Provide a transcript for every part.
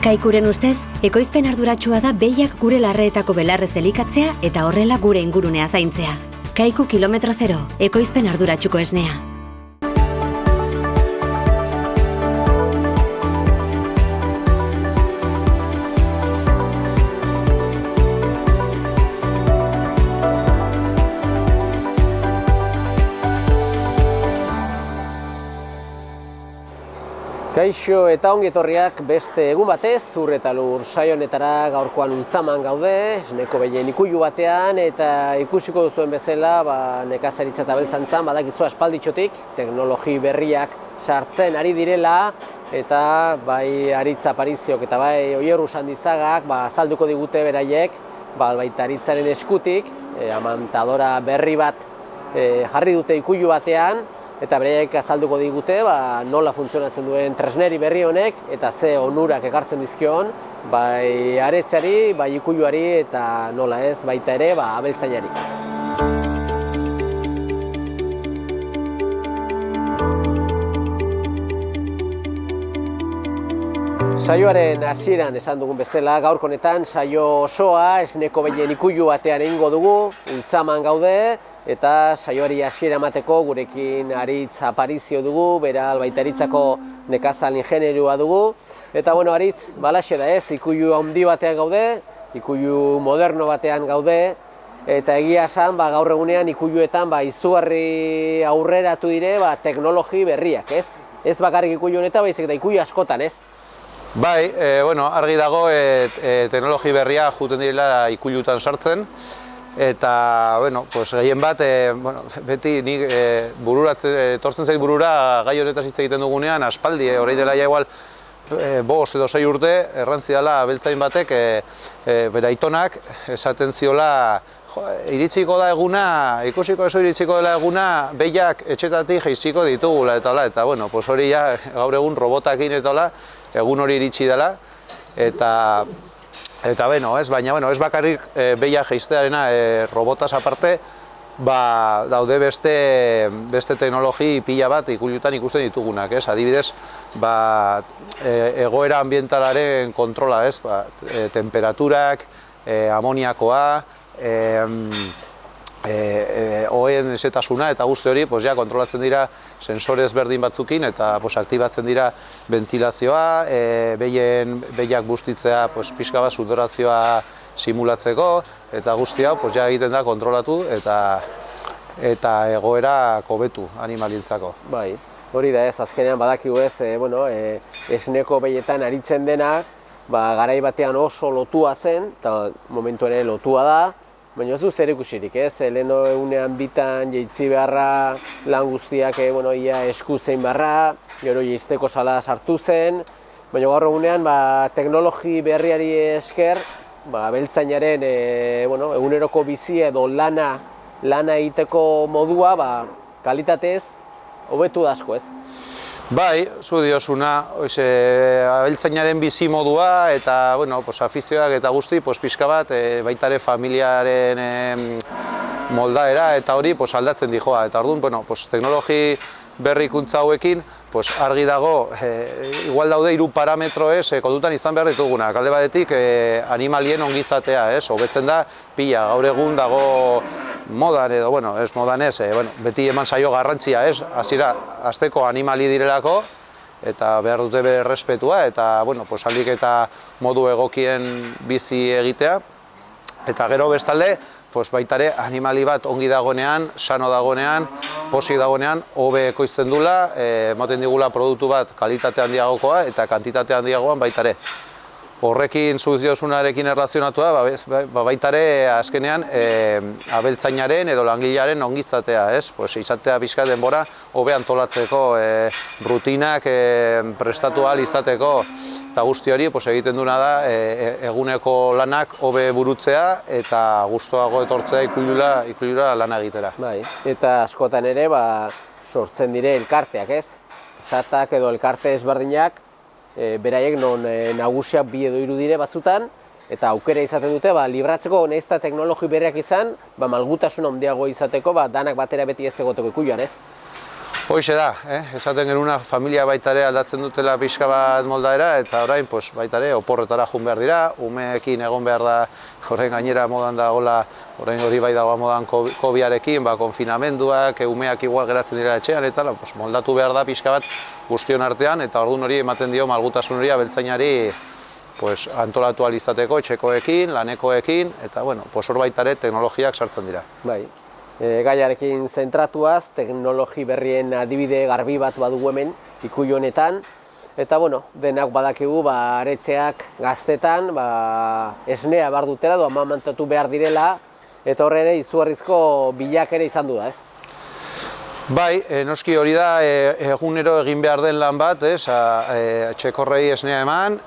Kaikuren ustez, ekoizpen arduratsua da behiak gure larreetako belarrez elikatzea eta horrela gure ingurunea zaintzea. Kaiku kilometro zero, ekoizpen arduratsuko esnea. Kaixo eta ongi etorriak beste egun batez, Zur eta Lur saio honetara. Gaurkoan Ultzaman gaude, esneko behien ikuilu batean, eta ikusiko duzuen bezala, nekazaritza eta abeltzaintzan badakizu aspalditxotik teknologi berriak sartzen ari direla, eta bai Aritz Apariziok eta bai Oier Usandizagak azalduko digute beraiek, baita Aritzaren eskutik, amantadora berri bat jarri dute ikuilu batean, eta beraiek azalduko digute nola funtzionatzen duen tresneri berri honek eta ze onurak ekartzen dizkion bai aretzeari, bai ikuiluari eta nola ez baita ere abeltzainari. Saioaren hasieran esan dugun bezala, gaurko honetan saio osoa esneko behien ikuilu batean egingo dugu, Ultzaman gaude, eta saioari hasiera emateko gurekin Aritz Aparizio dugu, bera baita Aritzako nekazal ingenieroa dugu. Eta Aritz, balaxe da ez, ikuilu handi batean gaude, ikuilu moderno batean gaude, eta egia esan gaur egunean ikuiluetan izugarri aurreratu dire teknologi berriak, ez? Ez bakarrik ikuilu honetan, baizik eta ikuilu askotan, ez? Bai, argi dago teknologi berria juten direla ikuilutan sartzen, eta gehien bat, beti nik etortzen zait burura gai honetaz hitz egiten dugunean, aspaldi, orain dela ja igual 5 edo 6 urte, errantzidala abeltzain batek, bere aitonak esaten ziola, iritsiko da eguna, ikusiko eso iritsiko dela eguna, behiak etxetatik jaiziko ditugula, eta hori gaur egun robotakin eta egun hori iritsi dela, eta baina ez bakarrik behiak jaiztearena robotaz aparte, daude beste teknologi pila bat ikuilutan ikusten ditugunak, adibidez, egoera ambientalaren kontrola, temperaturak, amoniakoa, ohen ezetasuna eta guzti hori kontrolatzen dira sensore ezberdin batzukin eta aktibatzen dira ventilazioa, behiak bustitzea pixka bat sudorazioa simulatzeko, eta guzti hau egiten da kontrolatu eta egoera hobetu animalintzako. Bai, hori da ez, azkenean badakigu ez, esneko behietan aritzen dena, garai batean oso lotua zen, eta momentu ere lotua da, baina ez du zer ikusirik, ez? Leheno egunean bitan jeitzi beharra, lan guztiak ia esku zein beharra, gero jeizteko sala sartu zen, baina gaur egunean teknologi berriari esker, abeltzainaren eguneroko bizi edo lana egiteko modua kalitatez hobetu da asko, ez? Bai, zu diosuna, abeltzainaren bizi modua eta afizioak eta guzti pixka bat baitare familiaren moldaera eta hori aldatzen dijoa. Eta orduan, teknologi berrikuntza hauekin argi dago, igual daude 3 parametro kontutan izan behar ditugunak. Alde batetik animalien ongizatea, hobetzen da pila, gaur egun dago modan edo, ez modan ez, beti eman zaio garrantzia, hasteko animali direlako, eta behar dute bere errespetua, eta, aldik eta modu egokien bizi egitea. Eta gero bestalde, baitare animali bat ongi dagoenean, sano dagoenean, pozik dagoenean, hobe ekoizten dula, ematen digula produktu bat kalitate handiagokoa eta kantitate handiagoan baitare. Horrekin zuziosunarekin erlazionatua, baitare azkenean abeltzainaren edo langilearen ongizatea, izatea pixka denbora hobe antolatzeko, rutinak prestatu ahal izateko, eta guzti hori egiten duna da eguneko lanak hobe burutzea eta gustuago etortzea ikuilura lana egitera. Bai, eta askotan ere sortzen dire elkarteak, ez? Zatak edo elkarte ezberdinak, beraiek non nagusiak 2 edo 3 dire batzutan, eta aukera izaten dute libratzeko nahiz eta teknologi berriak izan, malgutasun handiago izateko danak batera beti ez egoteko ikuiluan, ez? Hoixe da, esaten genuna familia baitare aldatzen dutela pixka bat moldaera, eta orain baitare oporretara joan behar dira, umeekin egon behar da, orain gainera modan dagoela, orain hori bai dagoa modan COVID-arekin, konfinamenduak, umeak igual geratzen dira etxean, eta moldatu behar da pixka bat guztion artean, eta orduan hori ematen dio malgutasun hori abeltzainari antolatu alizateko etxekoekin, lanekoekin, eta hor baitare teknologiak sartzen dira. Bai. Gaiarekin zentratuaz, teknologi berrien adibide garbi bat badugu hemen, Ikuiu honetan. Eta, denak badakigu, aretzeak gaztetan, esnea behar dutela, amamantatu behar direla, eta horre ere izugarrizko bilak ere izan du da, ez? Bai, noski hori da, egunero egin behar den lan bat, txekorrei esnea eman,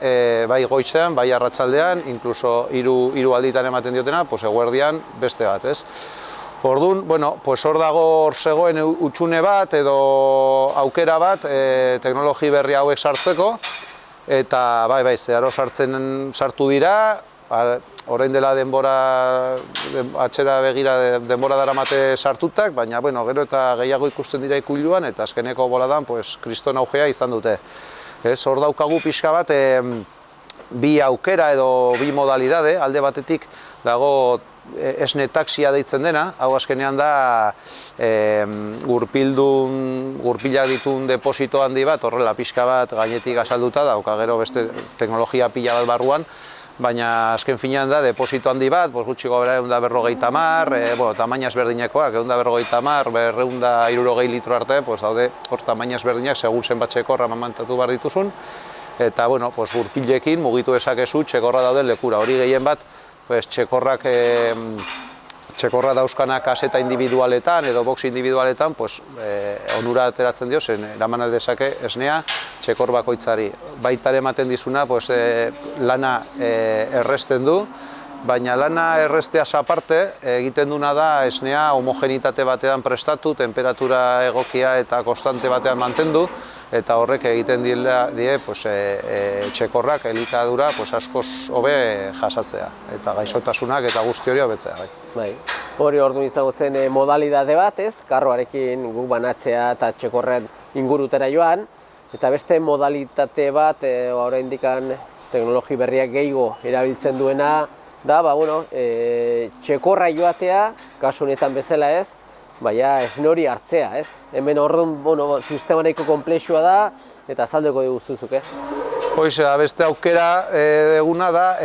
bai goizean, bai arratsaldean, inkluso hiru alditan ematen diotena, eguerdian beste bat, ez? Orduan, hor dago hor zegoen utxune bat edo aukera bat teknologi berri hauek sartzeko, eta bai, zeharo sartu dira, orain dela denbora, atxera begira denbora daramate sartutak, baina gero eta gehiago ikusten dira Ikuiluan, eta azkeneko boladan kriston augea izan dute. Hor daukagu pixka bat bi aukera edo bi modalidade, alde batetik dago esne taxia deitzen dena, hau azkenean da gurpilak ditun deposito handi bat, horrela pixka bat gainetik asalduta dauka gero beste teknologia pila bat barruan, baina azken finean da deposito handi bat, gutxiko bera 150 tamar, tamaina ezberdinekoak, 150 260 litro arte, daude hor tamaina ezberdinak, segun zenbat txekorra amamantatu behar dituzun, eta gurpilekin mugitu ezakezu txekorra dauden lekura, hori gehien bat, txekorra dauzkanak kaseta individualetan edo box individualetan onura ateratzen dio, zen eraman aldezake esnea txekor bakoitzari. Baitare ematen dizuna lana erresten du, baina lana erresteaz aparte egiten duna da esnea homogenitate batean prestatu, temperatura egokia eta konstante batean mantendu, eta horrek egiten die txekorrak elikadura askoz hobe jasatzea, eta gaixotasunak eta guzti hori hobetzea. Hori orduan izango zen modalidade bat, karroarekin guk banatzea eta txekorren ingurutera joan, eta beste modalitate bat, oraindik teknologi berriak gehiago erabiltzen duena, da, txekorra joatea, kasu honetan bezala ez, baina esne hori hartzea, ez? Hemen orduan, sistema nahiko konplexua da, eta azaldeko diguzuzuk, ez? Hoize, beste aukera eguna da,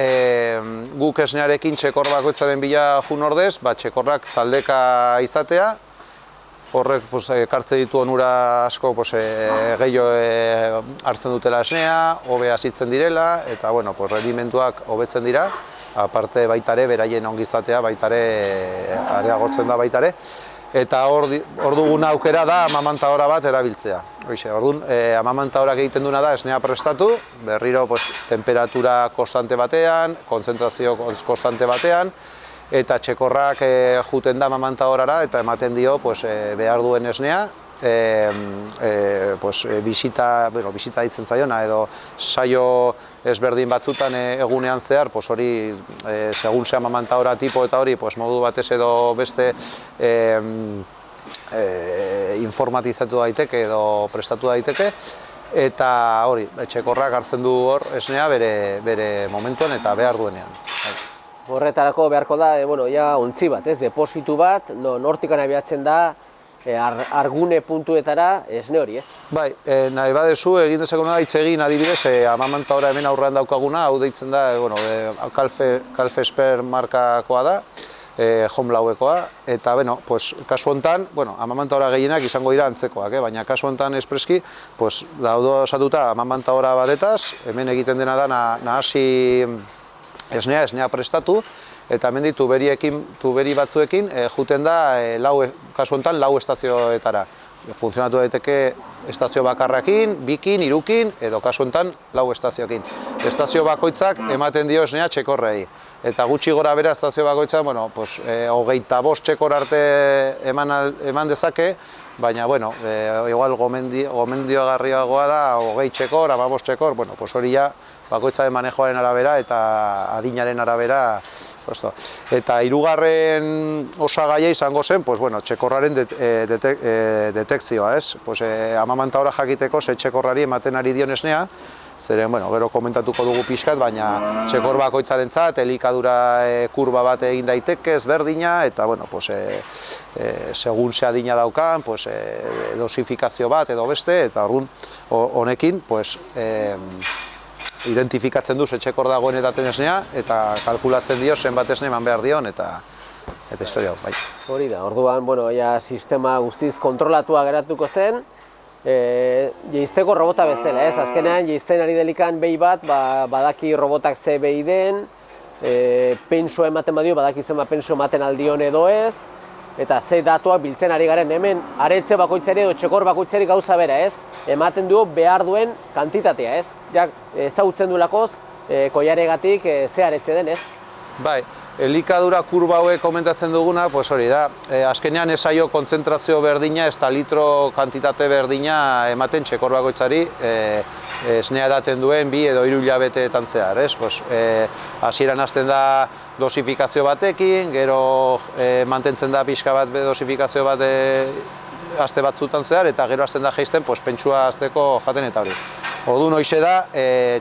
guk esnearekin txekor bakoitzaren bila jun ordez, txekorrak taldeka izatea, horrek ekartzen ditu onura asko gehiago hartzen dutela esnea, hobe hasitzen direla, eta rendimenduak hobetzen dira, aparte baitare, beraien ongizatea baitare areagotzen da baitare, eta hor dugun aukera da amamantadora bat erabiltzea. Orduan, amamantadorak egiten duna da esnea prestatu, berriro temperatura konstante batean, konzentrazio konstante batean, eta txekorrak juten da amamantadorara eta ematen dio behar duen esnea, bisita ditzen zaiona edo saio ezberdin batzutan egunean zehar, hori segun ze amamantadora tipo eta hori modu batez edo beste informatizatu daiteke edo prestatu daiteke, eta hori, txekorrak hartzen du hor esnea bere momentuan eta behar duenean. Horretarako beharko da, ontzi bat, depositu bat, hortikan abiatzen da, argune puntuetara esne hori, ez? Bai, nahi badezu, egin dezakona da hitz egin adibidez, amamantadora hemen aurrean daukaguna, hau deitzen da, Calfe Sper markakoa da, Homlauekoa, eta, kasu honetan, amamantadora gehienak izango dira antzekoak, baina kasu honetan espreski, daudo osatuta amamantadora badetaz, hemen egiten dena da nahasi esnea prestatu, eta hemen tuberi batzuekin juten da, kasu honetan, 4 estazioetara. Funtzionatu daiteke estazio bakarrakin, bikin, hirukin, edo kasu honetan 4 estazioekin. Estazio bakoitzak ematen dio esnea txekorrei. Eta gutxi gora bera estazio bakoitzak, 25 txekor arte eman dezake, baina, igual gomendiogarriagoa da, 20 txekor, 15 txekor, hori ja, bakoitzaren manejoaren arabera eta adinaren arabera Eta hirugarren osagaia izango zen, pues, bueno, txekorraren detekzioa, ez? Pues, amamanta ora jakiteko ze txekorrari ematen ari dion esnea, zeren, bueno, gero komentatuko dugu pixkat, baina txekor bakoitzarentzat elikadura kurba bat egin daiteke, ezberdina, eta, bueno, pues, segun ze adina daukan, pues, dosifikazio bat edo beste, eta orduan honekin, pues, identifikatzen du ze txekor dagoen edaten esnea, eta kalkulatzen dio zenbat esne eman behar dion, eta historia, bai. Hori da, orduan, bueno, sistema guztiz kontrolatua geratuko zen, jeizteko robota bezala, ez? Azkenean, jeizten ari delikan behi bat, badaki robotak ze behi den, pensua ematen badio, badaki zenba pensua ematen aldion edo ez, eta ze datuak biltzen ari garen, hemen aretze bakoitzari edo txekor bakoitzari gauza bera, ez? Ematen du behar duen kantitatea, ez? Jak, ezagutzen duelakoz, koiaregatik ze aretze den, ez? Bai, elikadura kurba hauek komentatzen duguna, pues hori da, azkenean ez zaio kontzentrazio berdina, ez da litro kantitate berdina ematen txekor bakoitzari esnea edaten duen 2 edo 3 hilabeteetan zehar, ez? Pues, hasieran hasten da dosifikazio batekin, gero mantentzen da pixka bat dosifikazio bat aste batzutan zehar, eta gero hasten da jaisten pues, pentsua hasteko jaten eta hori. Orduan hoize da,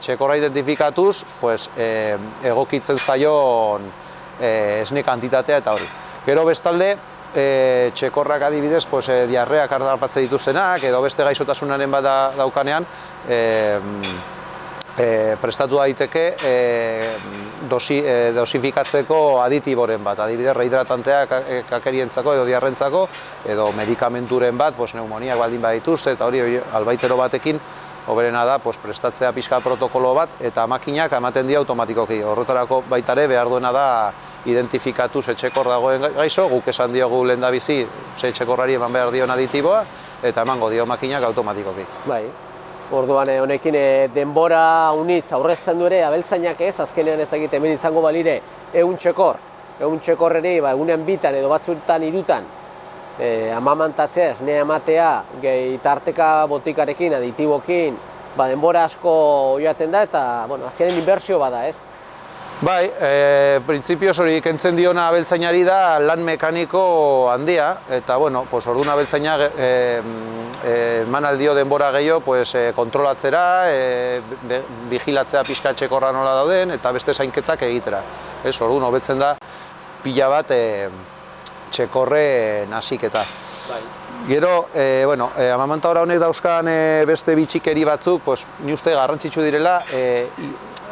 txekorra identifikatuz, pues, egokitzen zaion esne kantitatea eta hori. Gero bestalde, txekorrak adibidez, pues, diarreak harrapatze dituztenak, edo beste gaixotasunaren bat daukanean, prestatu daiteke dosifikatzeko aditiboren bat, adibidez rehidratanteak kakerientzako edo diarrentzako, edo medikamenturen bat, pues, pneumoniak baldin badituzte, eta hori albaitero batekin, hoberena da prestatzea pixka protokolo bat, eta makinak ematen dira automatikoki. Horretarako baitare behar duena da identifikatu ze txekor dagoen gaixo, guk esan diogu lehendabizi ze txekorrari eman behar dion aditiboa, eta emango dio makinak automatikoki. Bai. Orduan honekin denbora unitz aurrezten du ere abeltzainak ez, azkenean ez egite hemen izango balire 100 txekor. 100 txekorreri egunean 2 edo batzuetan 3 amamantatzea, esnea ematea, gehi tarteka botikarekin, aditibokin, denbora asko joaten da eta azkenean inbertsio bada ez. Bai, printzipioz hori kentzen diona abeltzainari da lan mekaniko handia, eta orduan abeltzaina eman aldio denbora gehiago kontrolatzera, vigilatzea pixka txekorra nola dauden, eta beste zainketak egitera. Orduan hobetzen da pila bat txekorren hasiketa. Gero, amamanta hora honek dauzkan beste bitxikeri batzuk, ni uste garrantzitsu direla,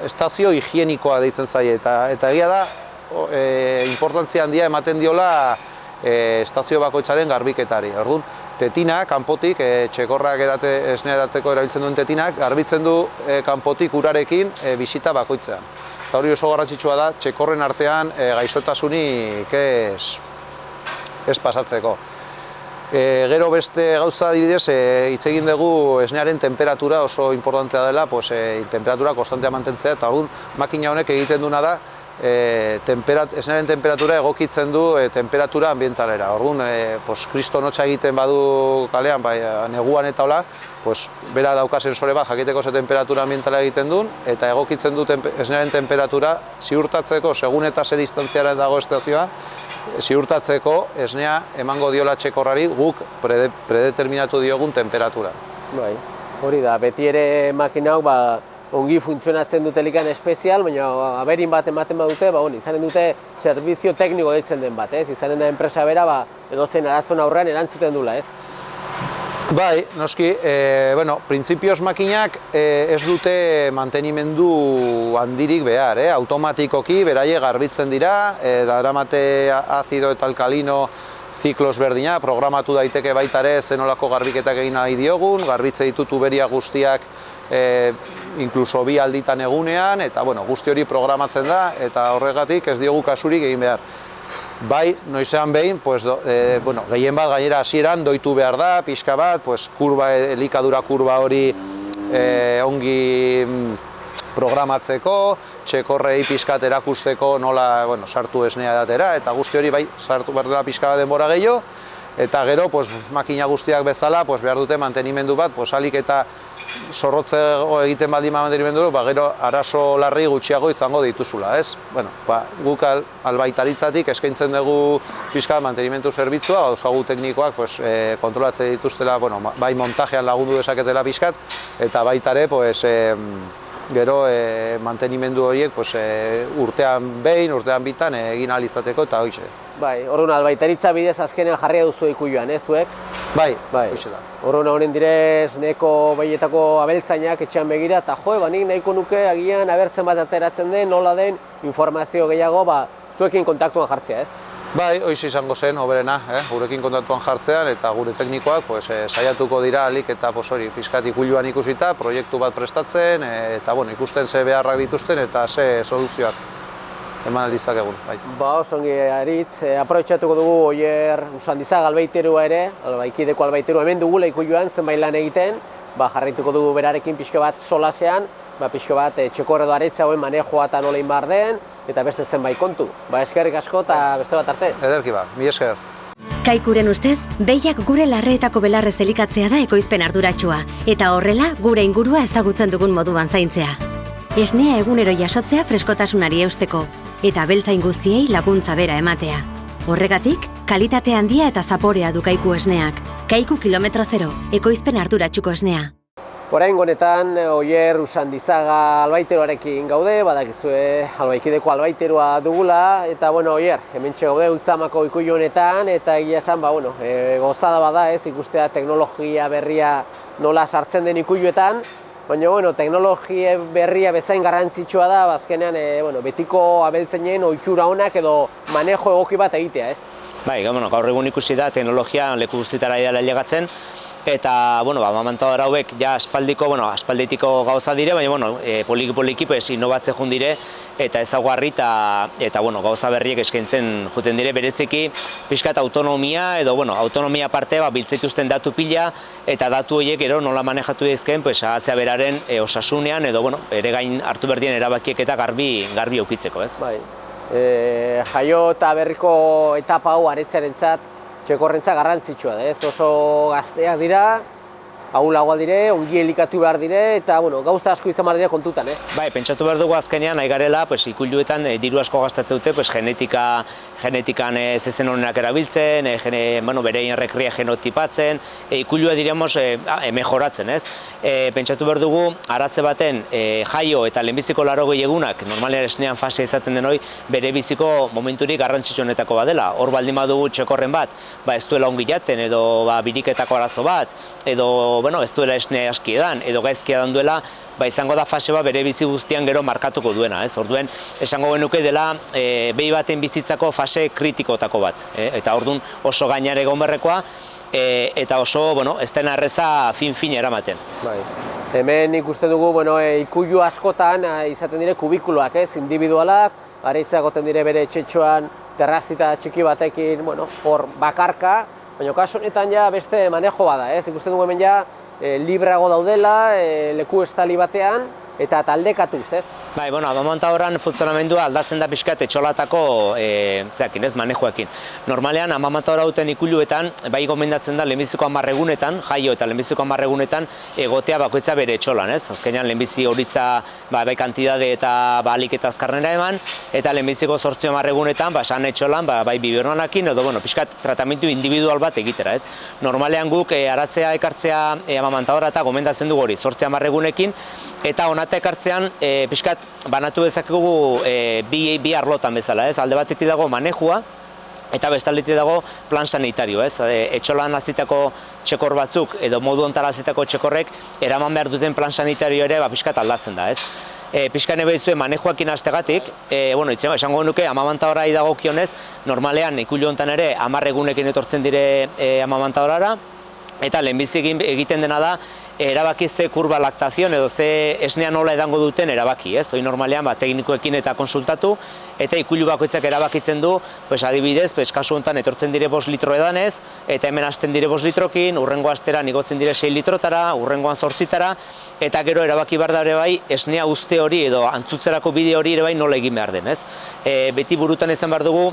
estazio higienikoa deitzen zaie, eta egia da, importantzia handia ematen diola estazio bakoitzaren garbiketari. Orduan, tetina, kanpotik, txekorrak esnea edateko erabiltzen duen tetinak, garbitzen du kanpotik urarekin bisita bakoitzean. Eta hori oso garrantzitsua da, txekorren artean gaixotasunik ez pasatzeko. Gero beste gauza adibidez, hitz egin dugu esnearen temperatura oso importantea dela, temperatura konstantea mantentzea, eta orduan makina honek egiten duna da, esnearen temperatura egokitzen du temperatura ambientalera. Orduan, kristonotxa egiten badu kalean, neguan eta hola, bera dauka sensore bat jakiteko ze temperatura ambientala egiten duen, eta egokitzen du esnearen temperatura ziurtatzeko, segun eta ze distantziaren dago estazioa, ziurtatzeko esnea emango diola txekorrari guk predeterminatu diogun temperatura. Bai, hori da, beti ere makina hau ongi funtzionatzen dutelikan espezial, baina aberin bat ematen badute, izanen dute servizio tekniko deitzen den bat, ez? Izanen da enpresa bera, edozein arazon aurrean erantzuten dula, ez? Bai, noski, printzipioz makinak ez dute mantenimendu handirik behar, automatikoki beraie garbitzen dira, daramate azido eta alkalino ziklos berdina, programatu daiteke baitare zenolako garbiketak egin nahi diogun, garbitze ditu tuberia guztiak inkluso 2 alditan egunean, eta guzti hori programatzen da, eta horregatik ez diogu kasurik egin behar. Bai, noizean behin, gehien bat gainera hasieran doitu behar da, pixka bat, elikadura kurba hori ongi programatzeko, txekorrei pixkat erakusteko nola sartu esnea edatera, eta guzti hori bai, sartu behar dela pixka bat denbora gehiago, eta gero makina guztiak bezala behar dute mantenimendu bat, alik eta zorrotzego egiten baldin mantenimendu, gero arazo larri gutxiago izango dituzula, ez? Bueno, guk albaitaritzatik eskaintzen dugu pixka mantenimendu zerbitzua, dauzkagu teknikoak kontrolatzen dituztela, bai montajean lagundu dezaketela pixkat, eta baita ere, gero mantenimendu horiek urtean behin, urtean bitan egin ahal izateko eta hoxe. Bai, orduan albaitaritza bidez azkenean jarria duzu ikuiluan, ez zuek? Bai, hoxe da. Orduan honen direz, neko behietako abeltzainak etxean begira, eta nik nahiko nuke agian abertzen bat ateratzen den, nola den informazio gehiago, zuekin kontaktuan jartzea, ez? Bai, hoxe izango zen, hoberena, gurekin kontaktuan jartzean, eta gure teknikoak saiatuko dira alik eta pixkat ikuiluan ikusita, proiektu bat prestatzen, eta ikusten ze beharrak dituzten eta ze soluzioak eman aldizakegun. Osongi Aritz, aprobetxatuko dugu Oier Usandizaga albaiterua ere, albaikideko albaiterua hemen dugula ikuiluan zenbait lan egiten, jarraituko dugu berarekin pixka bat solasean, pixka bat txekor edo aretza hauen manejoa eta nola behar den, eta beste zenbait kontu. Eskerrik asko eta beste bat arte. Ederki mi esker. Kaikuren ustez, behiak gure larreetako belarrez elikatzea da ekoizpen arduratsua, eta horrela gure ingurua ezagutzen dugun moduan zaintzea. Esnea egunero jasotzea freskotasunari eusteko, eta abeltzain guztiei laguntza bera ematea. Horregatik, kalitate handia eta zaporea du Kaiku esneak. Kaiku kilometro zero, ekoizpen arduratsuko esnea. Oraingo honetan Oier Usandizaga albaiteroarekin gaude, badakizue albaikideko albaiteroa dugula, eta Oier, hementxe gaude Ultzamako ikuilu honetan, eta egia esan, gozada bada ez, ikustea teknologia berria nola sartzen den ikuiluetan, baina teknologia berria bezain garrantzitsua da, azkenean betiko abeltzainen ohitura onak edo manejo egoki bat egitea, ez? Bai, gaur egun ikusi da teknologia leku guztietara idala llegatzen, eta, amamantadora hauek ja aspalditiko gauza dire, baina, poliki-poliki inobatze jun dire, eta ezaguarri eta gauza berriek eskaintzen juten dire, bereziki pixkat autonomia, edo, autonomia parte biltzaituzten datu pila, eta datu horiek ero nola manejatu dizken, atzea beraren osasunean, edo, ere gain hartu berdien erabakiek eta garbi eukitzeko, ez? Bai, jaio eta berriko etapa hau aretzearentzat, txekorrentza garrantzitsua da, ez? Oso gazteak dira, ahulagoa dire, ongi elikatu behar dire, eta gauza asko izan behar dira kontutan, ez? Bai, pentsatu behar dugu azkenean, nahi garela, ikuiluetan diru asko gastatzen dute, genetikan zezen honenak erabiltzen, berein errekria genotipatzen, ikuilua diremos mejoratzen, ez? Pentsatu behar dugu, aratze baten jaio eta lehenbiziko 80 egunak, normalean esnean fase izaten den hori, bere biziko momenturik garrantzitsuenetako badela. Hor baldin badugu txekorren bat, ez duela ongi jaten, edo biriketako arazo bat, edo ez duela esnea aski edan, edo gaizki edan duela, izango da fase bat bere bizi guztian gero markatuko duena, ez? Orduen, esango genuke dela behi baten bizitzako fase kritikotako bat, eta orduan oso gainare egon berrekoa, eta oso, ez dena erreza fin eramaten. Hemen ikuste dugu, ikuilu askotan izaten dire kubikuloak, ez? Individualak, areitza goten dire bere etxetxoan, terrazita txiki batekin, hor bakarka, baina kasu honetan ja beste manejo bada, ez? Ikusten dugu hemen ja libreago daudela, leku estali batean, eta taldekatuz, ez? Bai, amamanta horran funtzionamendua aldatzen da pixkat etxolatako manejoekin. Normalean, amamanta horra duten ikuiluetan, bai gomendatzen da lehenbiziko 10 egunetan, jaio eta lehenbiziko 10 egunetan, egotea bakoitza bere etxolan, ez? Azkenean, lehenbizi horitza bai kantidade eta alik eta azkarnera eman, eta lehenbiziko 8 egunetan, san etxolan, bai bibernoanakin, edo, pixkat tratamentu individual bat egitera, ez? Normalean guk aratzea ekartzea amamanta horra eta gomendatzen dugu hori, 8 egunekin, eta onata ekartzean pixkat banatu dezakegu bi arlotan bezala, ez? Alde batetik dago manejua, eta bestaldetik dago plan sanitario, ez? Etxolan hazitako txekor batzuk, edo modu ontara hazitako txekorrek, eraman behar duten plan sanitario ere pixkat aldatzen da, ez? Pixkan ebe izue manejoakin hastegatik, esango nuke, amamanta horai dagokionez, normalean ikuilu hontan ere 10 egunekin etortzen dire amamanta horara, eta lehenbizi egiten dena da, erabaki ze kurba laktazion edo ze esnea nola edango duten erabaki, ez? Hoi normalean teknikoekin eta konsultatu, eta ikuilu bakoitzak erabakitzen du, adibidez, kasu honetan etortzen dire 5 litro edanez, eta hemen hasten dire 5 litrokin, urrengo asteran igotzen dire 6 litrotara, urrengoan 8tara, eta gero erabaki behar da ere bai, esnea uste hori edo antzutzerako bide hori ere bai nola egin behar den, ez? Beti burutan izan behar dugu,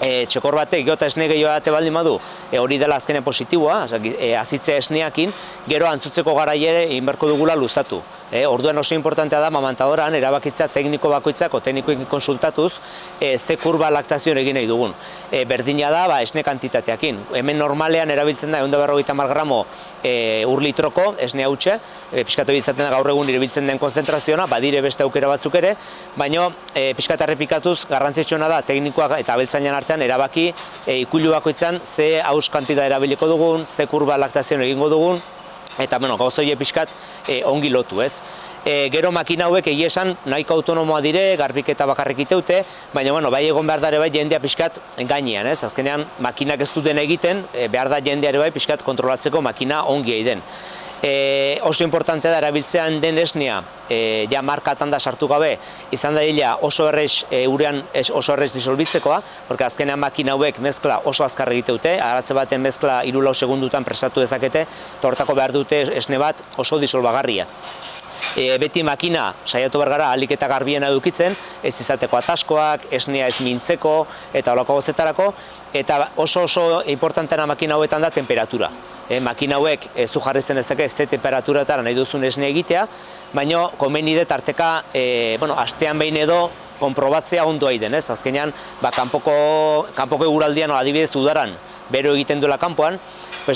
txekor batek gota esne gehiago ate baldin badu, hori dela azkenen positiboa, azitzea esneakin, gero antzutzeko garaiere inberko dugula luzatu. Orduan oso importantea da mamantadoran erabakitza tekniko bakoitzak o teknikoekin konsultatuz ze kurba laktazioan egin nahi dugun. Berdina da esne kantitateakin. Hemen normalean erabiltzen da 150 gramo ur litroko esne hautxe, pixkat hori izaten da gaur egun erabiltzen den konzentrazioa, badire beste aukera batzuk ere, baina pixkat errepikatuz garrantzitsuena da teknikoak eta abeltzainan artean erabaki ikuilu bakoitzan ze haus kantita erabiliko dugun, ze kurba laktazioan egingo dugun, eta gauzoie pixkat ongi lotu, ez? Gero makina hauek egia esan nahiko autonomoa dire, garbiketa bakarrik iteute, baina bai egon behar dare bai jendea pixkat gainean, ez? Azkenean makinak ez duten egiten, behar da jendeare bai pixkat kontrolatzeko makina ongi egiten. Oso importantea da erabiltzean den esnea, ja markatan da sartu gabe, izan da dira oso errez urean oso errez disolbitzekoa, porque azkenean makina hauek mezkla oso azkar egiteute, aratze baten mezkla 3-4 segundutan prestatu dezakete, eta hortako behar dute esne bat oso disolbagarria. Beti makina saiatu behar gara ahalik eta garbiena edukitzen, ez izateko ataskoak, esnea ez mintzeko eta holako gozetarako, eta oso importanteena makina hauetan da temperatura. Makina hauek zu jarrizten ezake ze temperaturatara nahi duzun esne egitea, baina komeni dut tarteka, astean behin edo konprobatzea ondo egiten, ez? Azkenean, kanpoko eguraldian, adibidez udaran, bero egiten duela kanpoan,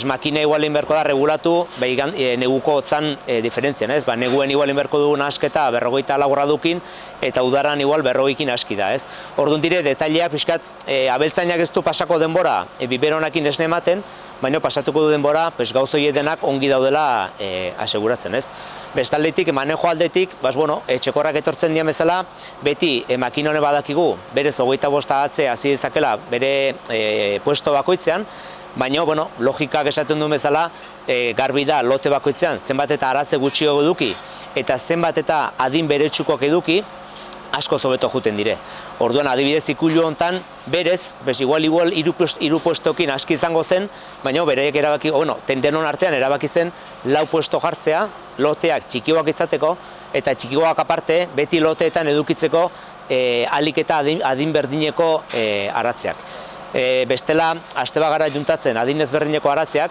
makina igualin beharko da regulatu neguko hotzan diferentzian, ez? Neguen igualin beharko dugun asketa 44 gradukin, eta udaran igual 40ekin aski da, ez? Orduan dire, detaileak pixkat, abeltzainak ez du pasako denbora biberonakin esne ematen, baina pasatuko du denbora gauzoie denak ongi daudela aseguratzen, ez? Bestaldetik, manejo aldetik, txekorrak etortzen dian bezala, beti makina hone badakigu, berez 25 atze hasi dezakela bere puesto bakoitzean, baina, logikak esaten duen bezala, garbi da lote bakoitzean zenbat eta aratze gutxiago eduki, eta zenbat eta adin beretsukoak eduki, asko hobeto juten dire. Orduan, adibidez ikuilu hontan, berez, igual 3 puestokin aski izango zen, baina bereek erabaki, denon artean erabaki zen 4 puesto jartzea, loteak txikioak izateko, eta txikioak aparte, beti loteetan edukitzeko ahalik eta adin berdineko aratzeak. Bestela, aste bagara juntatzen adin ezberdineko aratzeak,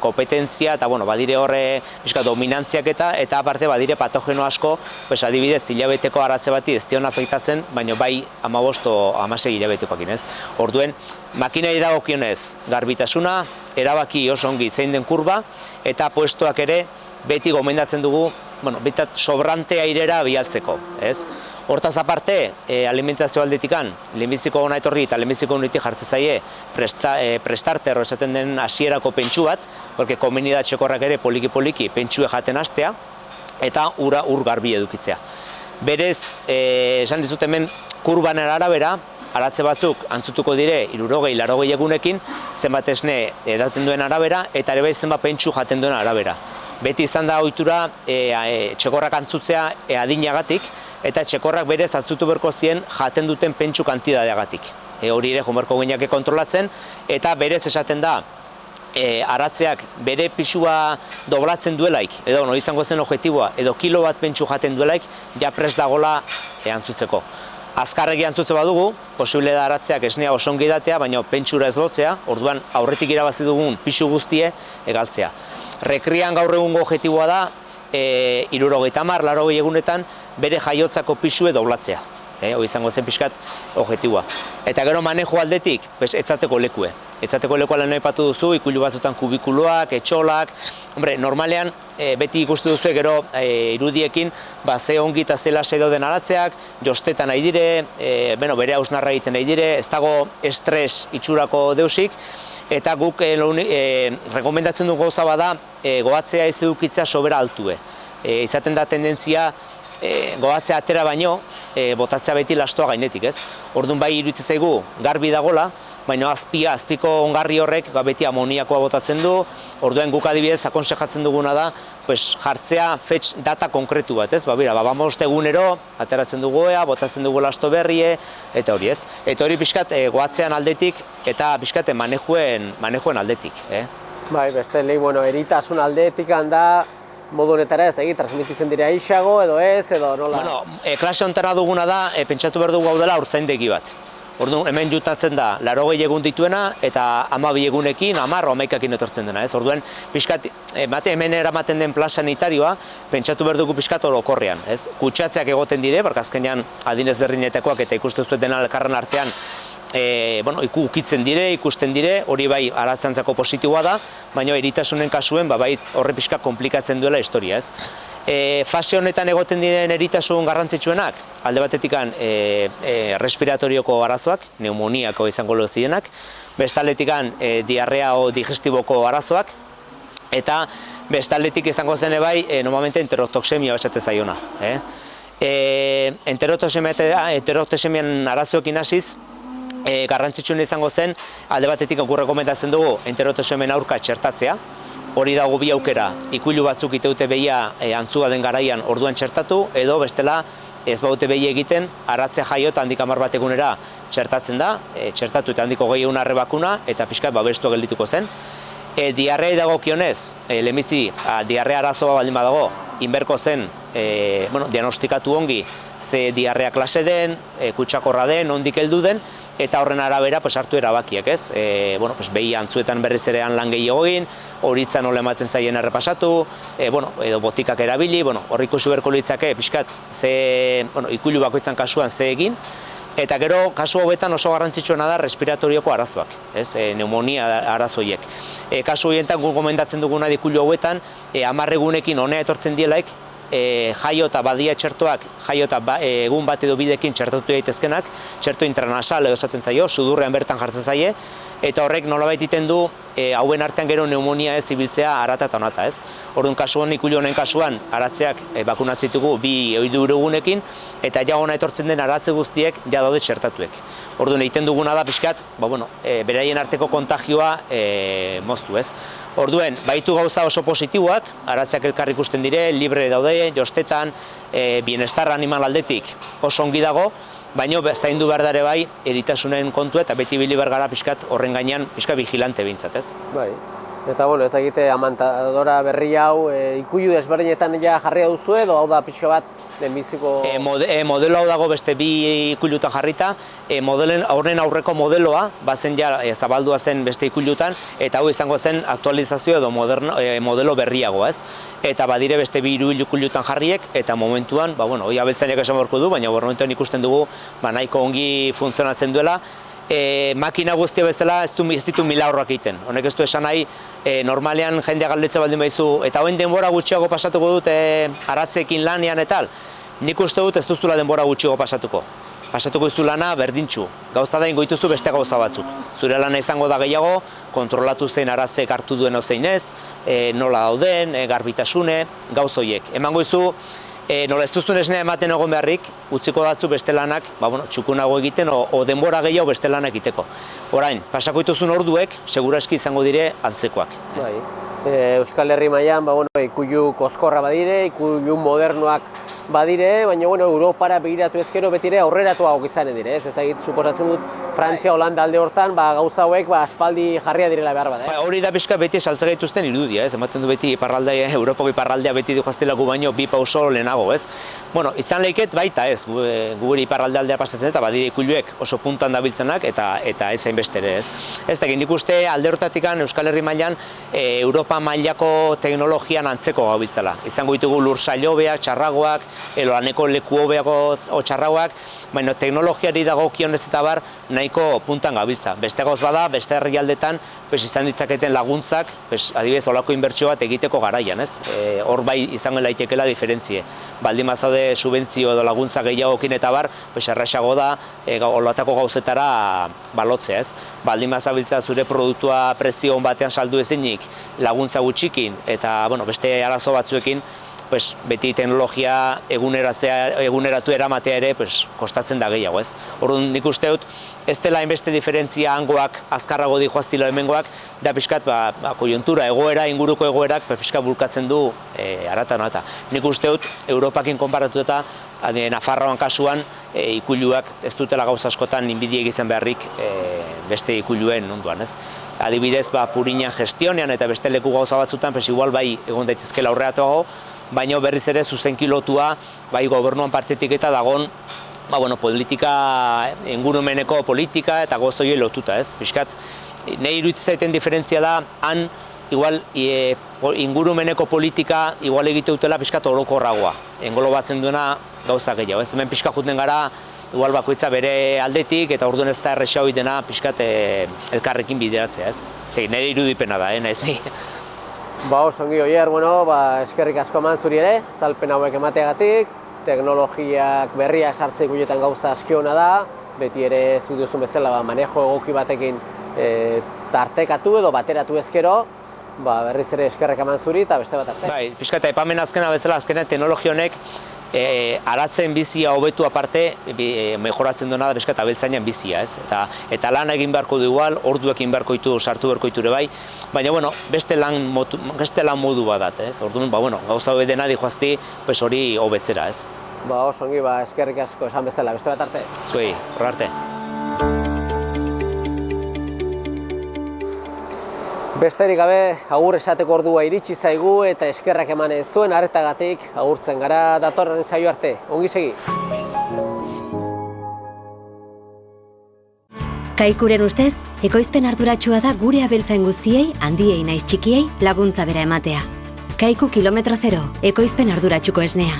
kompetentzia eta badire horre dominantziak eta aparte badire patogeno asko, adibidez hilabeteko aratze bati ez dion afektatzen, baina bai 15 o 16 hilabetekoakin, ez? Orduen, makinei dagokionez garbitasuna, erabaki oso ongi zein den kurba, eta puestoak ere beti gomendatzen dugu, bitat sobrante airera bialtzeko, ez? Hortaz aparte, alimentazio aldetikan, lehenbiziko hona etorri eta lehenbiziko honetik jartzen zaie prestarter esaten den hasierako pentsu bat, porque komeni da txekorrak ere poliki-poliki pentsue jaten hastea, eta ur garbi edukitzea. Berez, esan dizut hemen kurbanen arabera, aratze batzuk antzutuko dire 60-80 egunekin, zenbat esne edaten duen arabera, eta ere bai zenbat pentsu jaten duen arabera. Beti izan da ohitura txekorrak antzutzea adinagatik, eta txekorrak berez antzutu berko zien jaten duten pentsu kantidadeagatik. Hori ere jomerko gineake kontrolatzen, eta berez esaten da aratzeak bere pisua doblatzen duelaik, edo izango zen objektiboa, edo kilo bat pentsu jaten duelaik, ja prest dagola antzutzeko. Azkarregi antzutze badugu, posible da aratzeak esnea oso ongi datea, baina pentsura ez lotzea, orduan aurretik irabazi dugun pisu guztie egaltzea. Rekrian gaur egungo objektiboa da, 70-80 egunetan bere jaiotzako pisue doblatzea. Hori izango zen pixkat objektiboa. Eta gero manejo aldetik, etzateko lekue. Etzateko lekua lan aipatu duzu, ikuilu batzutan kubikuloak, etxolak. Normalean, beti ikustu duzu gero irudiekin, ze ongi eta ze lasai dauden aratzeak, jostetan nahi dire, bere hausnarra egiten nahi dire, ez dago estres itxurako deusik, eta guk rekomendatzen dugu gauza bada, goatzea ez edukitzea sobera altue. Izaten da tendentzia, goatzea atera baino, botatzea beti lastoa gainetik, ez? Orduan bai iruditzen zaigu garbi dagola, baina azpiko ongarri horrek beti amoniakoa botatzen du, orduan guk adibidez akonsejatzen duguna da, jartzea data konkretu bat, ez? 15 egunero, ateratzen dugu botatzen dugu lasto berrie, eta hori, ez? Eta hori pixkat goatzean aldetik, eta pixkat manejuen aldetik, Bai, beste eritasun aldetik handa, modu honetara ez da transmititzen dira isago edo ez, edo nola? Klase hontara duguna da, pentsatu behar dugu gaudela urtzaindegi bat. Orduan, hemen jutatzen da, 80 egun dituena, eta 12 egunekin, 10-11ekin etortzen dena, ez? Orduan, pixkat, hemen eramaten den plan sanitarioa, pentsatu behar dugu pixkat orokorrean, ez? Kutsatzeak egoten dire, azkenean adinez berdinetakoak eta ikustu zuet dena elkarren artean, ukitzen dire, ikusten dire, hori bai aratzantzako positiboa da, baina eritasunen kasuen, bai horre pixka komplikatzen duela historia, ez? Fase honetan egoten diren eritasun garrantzitsuenak, alde batetik respiratorioko arazoak, pneumoniako izango zirenak, bestaletik diarrea o digestiboko arazoak, eta bestaletik izango zen bai, normalmente enterotoxemia esate zaiona. Enterotoxemian arazoekin hasiz, garrantzitsuen izango zen, alde batetik rekomendatzen dugu enterotoxemen aurka txertatzea. Hori dago bi aukera, ikuilu batzuk iteute behia antzua den garaian orduan txertatu, edo bestela ez baute behi egiten, aratzea jaio eta handik 10 bat egunera txertatzen da, txertatu eta handiko 20 egun bakuna, eta pixkat babestu geldituko zen. Diarrei dagokionez, lehenbizi diarrea arazoa baldin badago, inberko zen diagnostikatu ongi ze diarrea klase den, kutsakorra den, ondik heldu den, eta horren arabera hartu erabakiak, ez? Behi antzuetan berriz erean lan gehiago egin, horitzan nola ematen zaien errepasatu, edo botikak erabili, hor ikusi beharko litzake, pixkat, ikuilu bakoitzan kasuan ze egin, eta gero kasu hauetan oso garrantzitsuena da respiratorioko arazoak, pneumonia arazoiek. Kasu horietan gu gomendatzen duguna ikuilu hauetan, 10 egunekin honea etortzen dielaik, jaio eta badia txertoak, jaio eta egun bat edo bidekin txertatu daitezkenak, txerto intranasal edo esaten zaio, sudurrean bertan jartzen zaie, eta horrek nolabait egiten du hauen artean gero pneumonia ez ibiltzea arata eta onata, ez? Orduan kasuan, ikuilu honen kasuan, aratzeak bakunatzitugu 2-3 egunekin, eta ja ona etortzen den aratze guztiek ja daude txertatuek. Orduan egiten duguna da pixkat, beraien arteko kontagioa moztu, ez? Orduen, baitu gauza oso positiboak, aratzeak elkar ikusten dire, libre daude, jostetan, bienestar animal aldetik oso ongi dago, baina zaindu behar dare bai, eritasunen kontu eta beti bili gara pixkat horren gainean pixkat vigilante bintzat, ez? Bai, eta ez egite amantadora berri hau, ikuilu desberdinetan ja jarria duzu edo hau da pixka bat lehenbiziko... Modelo hau dago beste 2 ikuilutan jarrita, horren aurreko modeloa, bazen ja zabaldua zen beste ikuilutan, eta hau izango zen aktualizazio edo modelo berriago, ez? Eta badire beste 2 ikuilutan jarriek, eta momentuan, hori abeltzainak esan borko du, baina momentuan ikusten dugu nahiko ongi funtzionatzen duela, makina guztia bezala ez ditu 1000 eurrak egiten. Honek ez du esan nahi, normalean jendea galdetze baldin baizu, eta hoen denbora gutxiago pasatuko dut aratzeekin lanean eta nik uste dut ez duzula denbora gutxiago pasatuko. Pasatuko iztu lana berdintxu. Gauza da ingoituzu beste gauza batzuk. Zure lana izango da gehiago, kontrolatu zein aratzek hartu duen ozein ez, nola dauden, garbitasune, gauza horiek. Emango izu, nola ez duzun esnea ematen egon beharrik, utziko datzu beste lanak txukunago egiten o denbora gehiago beste lanak egiteko. Orain, pasako dituzun orduek, seguraski izango dire antzekoak. Euskal Herri mailan ikuilu kozkorra badire, ikuilu modernoak badire, baina Europara begiratu ezkero betire aurreratuago izanen dire, ez egit, suposatzen dut Frantzia, Holanda alde hortan, gauza hauek aspaldi jarria direla behar bada. Hori da pixka beti saltza gaituzten irudia, ez? Ematen du beti Europako iparraldea beti joaztelagu baino 2 pauso lehenago, ez? Izan lehiket baita ez, gure iparralde aldea pasatzen eta badire ikuiluek oso puntan dabiltzenak eta ez hainbestere, ez? Ez da, nik uste alde hortatik Euskal Herri mailan Europa mailako teknologian antzeko gabiltzala. Izango ditugu lur saiobeak, txarragoak, eloaneko leku hobeako txarragoak, baina teknologiari dagokionez eta bar nahiko puntan gabiltza. Beste gauz bada, beste herrialdetan izan ditzaketen laguntzak, adibidez olako inbertsio bat egiteko garaian, ez? Hor bai izango laitekela diferentzie. Baldin mazaude subentzio edo laguntza gehiagokin eta bar, erraxago da olatako gauzetara balotzea, ez? Baldin mazabiltza zure produktua prezio on batean saldu ezinik, laguntza gutxikin eta beste arazo batzuekin, beti teknologia eguneratu eramatea ere kostatzen da gehiago, ez? Orduan nik uste dut, ez dela hainbeste diferentzia hangoak azkarrago dihoaztilo hemengoak, da pixkat koiuntura egoera, inguruko egoerak pixkat bulkatzen du arata. Nik uste dut, Europakin konparatu eta Nafarroan kasuan ikuiluak ez dutela gauza askotan inbidi egizan beharrik beste ikuiluen onduan, ez? Adibidez, purinan gestionean eta beste leku gauza batzutan, igual bai egon daitezkela aurreratuago, baina berriz ere zuzenki lotua bai gobernuan partetik eta dagon politika, ingurumeneko politika eta gozoiei lotuta, ez? Piskat, nahi iruditzen zaiten diferentzia da, han, igual, ingurumeneko politika igual egite dutela piskat orokorragoa. Englobatzen duena gauza gehiago, ez? Hemen piskat juten gara, igual bakoitza bere aldetik, eta orduan ez da erresa hori dena piskat elkarrekin bideratzea, ez? Nire irudipena da, naiz ni. Oso ongi, Oier, eskerrik asko eman zuri ere, azalpen hauek emateagatik, teknologiak berriak sartze guietan gauza askiona da, beti ere zu duzun bezala manejo egoki batekin tartekatu edo bateratu ezkero, berriz ere eskerrik eman zuri eta beste bat azte. Bai, pixka eta epamen azkena bezala, azkena teknologia honek aratzen bizia hobetu aparte, mejoratzen duena da pixka eta abeltzainan bizia, ez? Eta lan egin beharko du igual, orduak egin beharko ditu, sartu beharko ditu ere bai, baina, beste lan modu badat, ez? Orduan, gauza hobe dena dihoazti, hori hobetzera, ez? Oso ongi, eskerrik asko esan bezala, beste bat arte. Zuei, horra arte. Besterik gabe, agur esateko ordua iritsi zaigu eta eskerrak emanez zuen aretagatik agurtzen gara datorren saio arte. Ongi segi! Kaikuren ustez, ekoizpen arduratsua da gure abeltzain guztiei, handiei naiz txikiei, laguntza bera ematea. Kaiku kilometro zero, ekoizpen arduratsuko esnea.